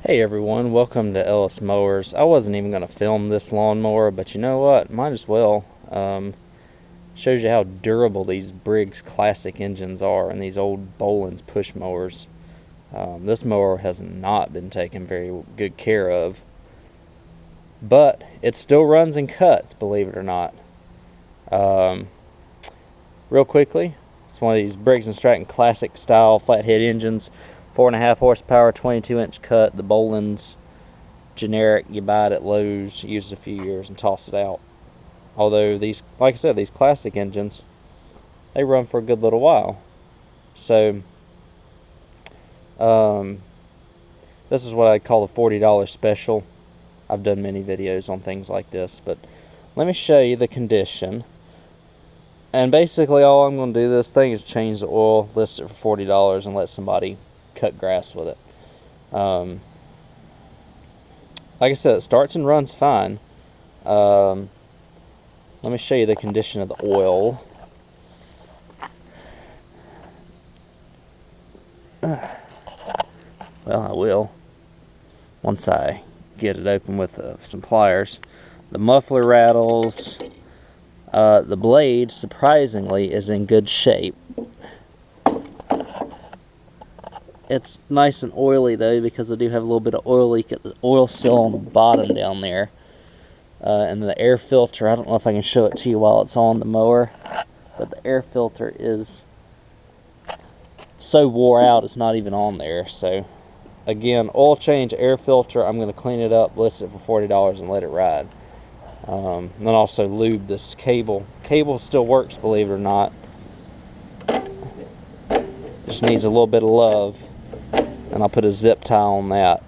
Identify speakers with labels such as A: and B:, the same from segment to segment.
A: Hey everyone, welcome to Ellis Mowers. I wasn't even going to film this lawnmower, but you know what? Might as well. Shows you how durable these Briggs Classic engines are and these old Bolens push mowers. This mower has not been taken very good care of, but it still runs and cuts, believe it or not. Real quickly, it's one of these Briggs & Stratton Classic style flathead engines. 4.5 horsepower, 22-inch cut. The Bolens generic, you buy it at Lowe's, use it a few years and toss it out. Although these, like I said, these classic engines, they run for a good little while. So this is what I call the $40 special. I've done many videos on things like this, but let me show you the condition. And basically all I'm going to do this thing is change the oil, list it for $40, and let somebody cut grass with it. Like I said, it starts and runs fine. Let me show you the condition of the oil. Well, I will once I get it open with some pliers. The muffler rattles. The blade, surprisingly, is in good shape. It's nice and oily though, because I do have a little bit of oil leak at the oil still on the bottom down there. And the air filter, I don't know if I can show it to you while it's on the mower, but the air filter is so wore out it's not even on there. So again, oil change, air filter, I'm going to clean it up, list it for $40 and let it ride. And then also lube this cable. Cable still works, believe it or not. Just needs a little bit of love. And I'll put a zip tie on that.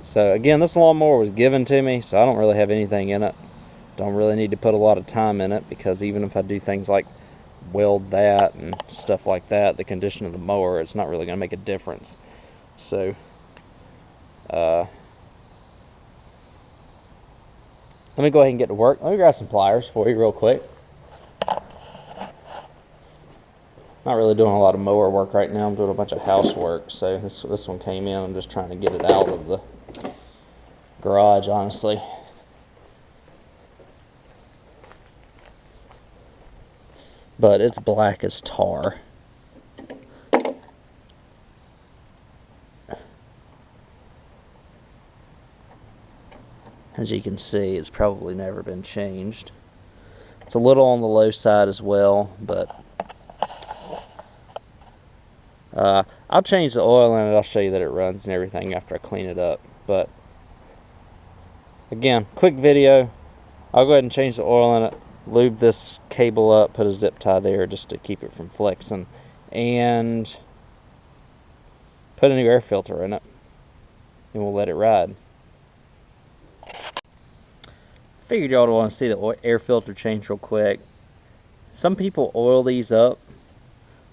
A: So again, this lawnmower was given to me, so I don't really have anything in it. Don't really need to put a lot of time in it, because even if I do things like weld that and stuff like that, the condition of the mower, it's not really going to make a difference. So let me go ahead and get to work. Let me grab some pliers for you real quick. Not really doing a lot of mower work right now. I'm doing a bunch of housework. So this one came in. I'm just trying to get it out of the garage, honestly. But it's black as tar. As you can see, it's probably never been changed. It's a little on the low side as well, but I'll change the oil in it. I'll show you that it runs and everything after I clean it up. But again, quick video. I'll go ahead and change the oil in it, lube this cable up, put a zip tie there just to keep it from flexing, and put a new air filter in it, and we'll let it ride. Figured y'all would want to see the air filter change real quick. Some people oil these up.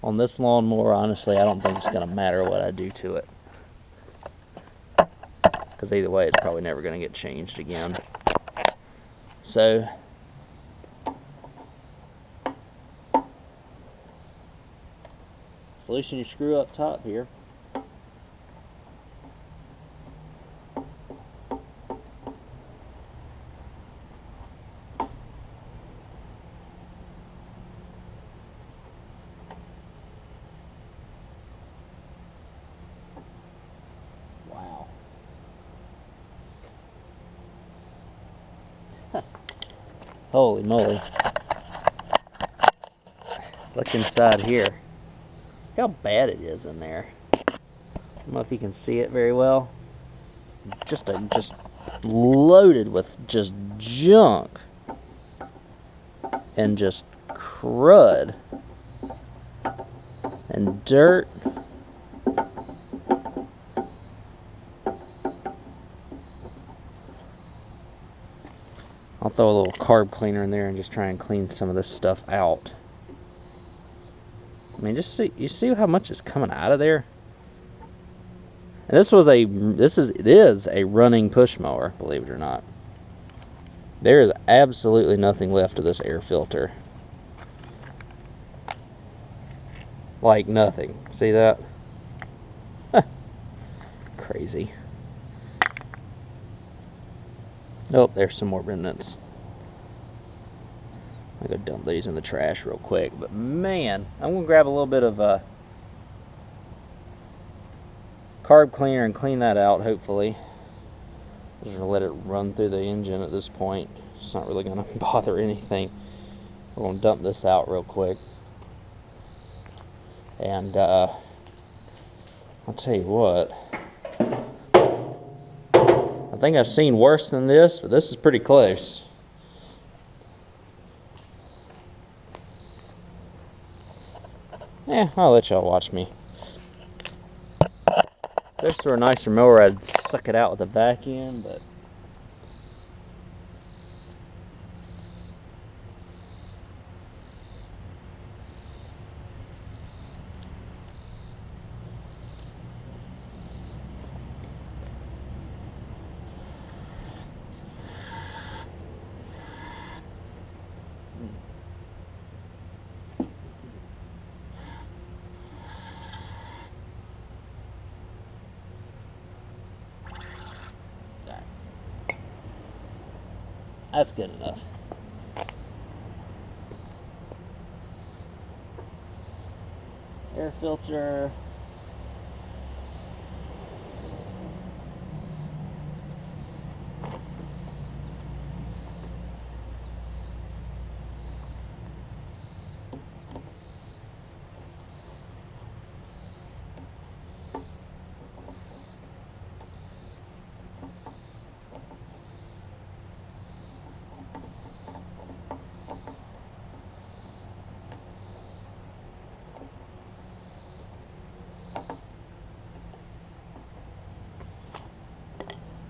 A: On this lawnmower, honestly, I don't think it's going to matter what I do to it, because either way, it's probably never going to get changed again. So loosen your screw up top here. Wow. Holy moly. Look inside here. Look how bad it is in there. I don't know if you can see it very well. Just loaded with just junk and just crud and dirt. I'll throw a little carb cleaner in there and just try and clean some of this stuff out. I mean, just see, you see how much is coming out of there? And it is a running push mower, believe it or not. There is absolutely nothing left of this air filter. Like nothing. See that? Crazy. Oh, there's some more remnants. I'm gonna dump these in the trash real quick. But man, I'm gonna grab a little bit of carb cleaner and clean that out, hopefully. Just gonna let it run through the engine at this point. It's not really gonna bother anything. We're gonna dump this out real quick. And I'll tell you what, I think I've seen worse than this, but this is pretty close. Yeah, I'll let y'all watch me. If this were a nicer mower, I'd suck it out with a vacuum, but that's good enough. Air filter.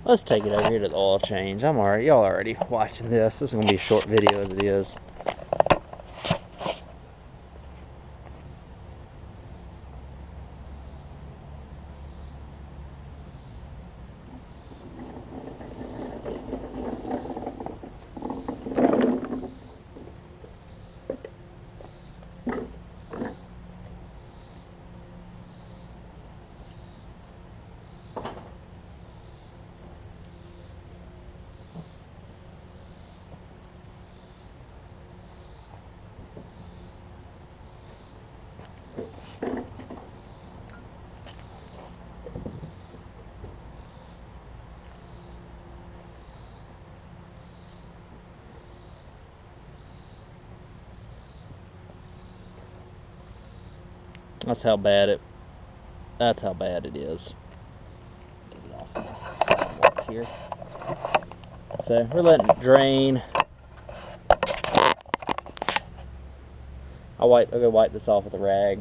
A: Let's take it over here to the oil change. Y'all already watching this. This is gonna be a short video as it is. That's how bad it is. Get it off the sidewalk here. So we're letting it drain. I'll go wipe this off with a rag.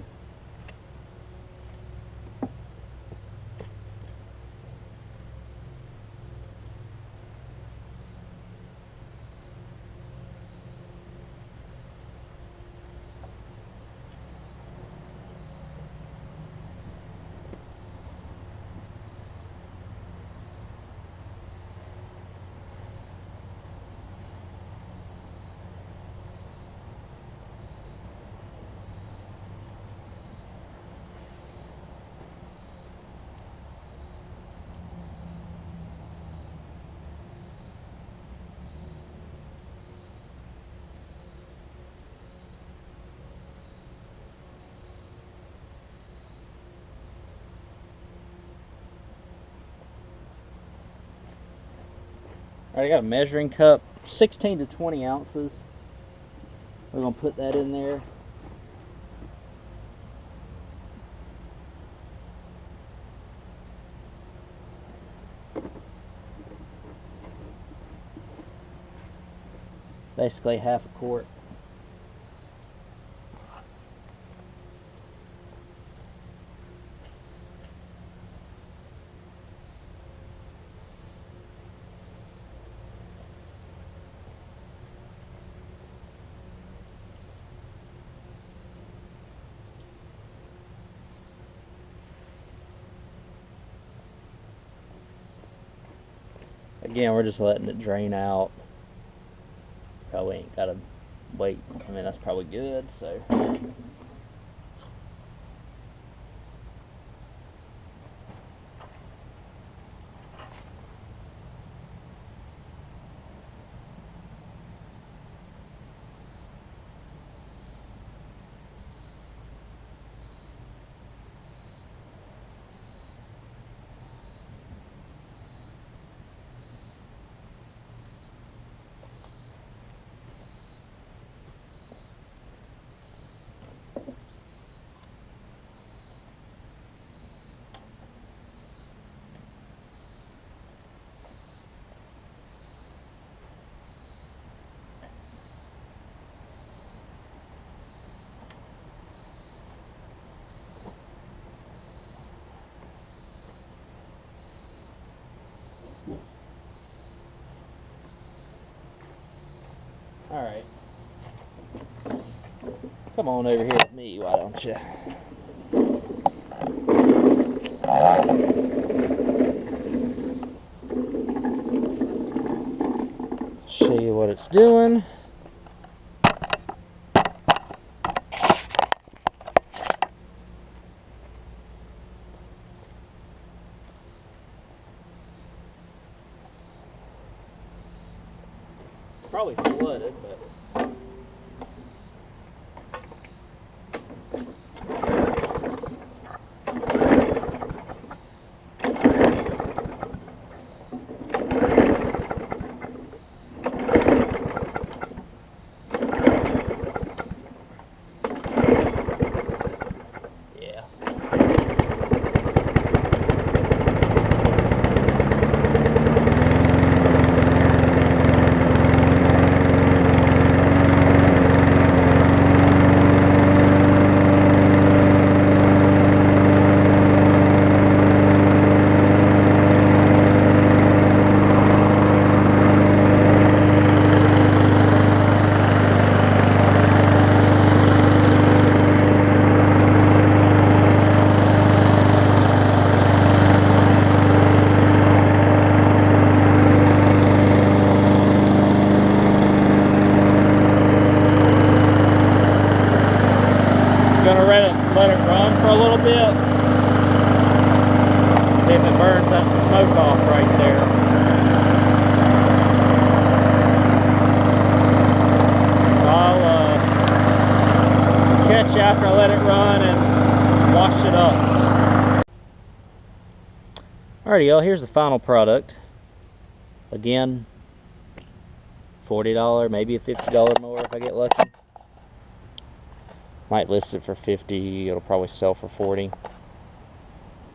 A: Alright, I got a measuring cup, 16 to 20 ounces. We're going to put that in there. Basically half a quart. Again, we're just letting it drain out. Probably ain't gotta wait. I mean, that's probably good, so. Come on over here with me, why don't you? Show you what it's doing. Probably flooded, but gonna let it run for a little bit. See if it burns that smoke off right there. So I'll catch you after I let it run and wash it up. Alrighty, y'all, here's the final product. Again, $40, maybe a $50 mower if I get lucky. Might list it for $50, it'll probably sell for $40.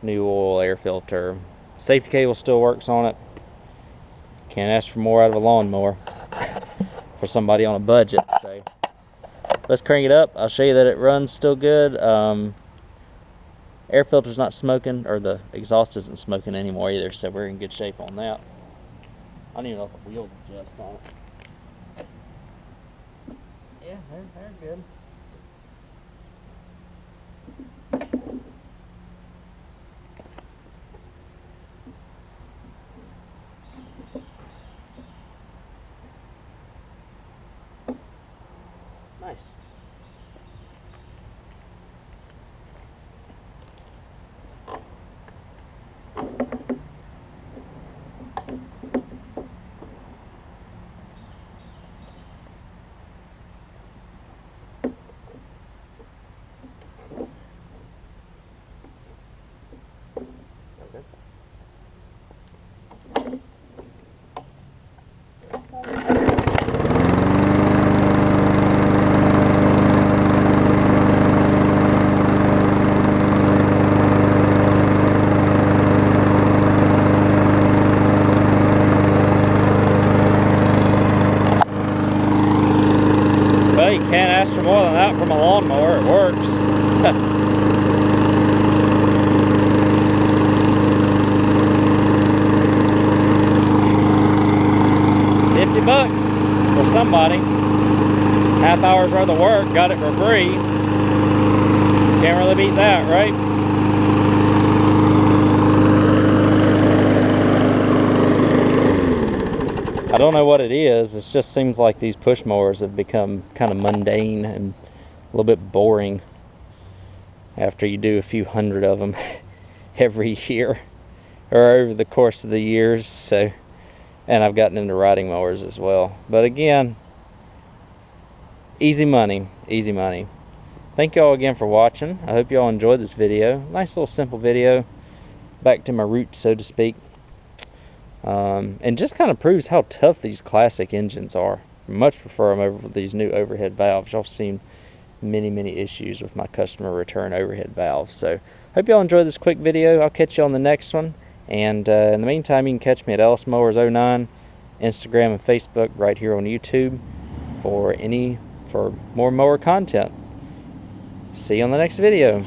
A: New oil, air filter. Safety cable still works on it. Can't ask for more out of a lawnmower for somebody on a budget. So let's crank it up. I'll show you that it runs still good. Air filter's not smoking, or the exhaust isn't smoking anymore either, so we're in good shape on that. I don't even know if the wheels adjust on it. Yeah, they're good. Nice. Well, you can't ask for more than that from a lawnmower. It works. $50 for somebody. Half hour's worth of work, got it for free. Can't really beat that, right? I don't know what it is. It just seems like these push mowers have become kind of mundane and a little bit boring after you do a few hundred of them every year or over the course of the years. So, and I've gotten into riding mowers as well. But again, easy money, easy money. Thank y'all again for watching. I hope y'all enjoyed this video. Nice little simple video. Back to my roots, so to speak. And just kind of proves how tough these classic engines are. I much prefer them over these new overhead valves. Y'all seen many issues with my customer return overhead valves. So hope y'all enjoyed this quick video. I'll catch you on the next one. And in the meantime, you can catch me at Ellis Mowers 09, Instagram and Facebook, right here on YouTube for more mower content. See you on the next video.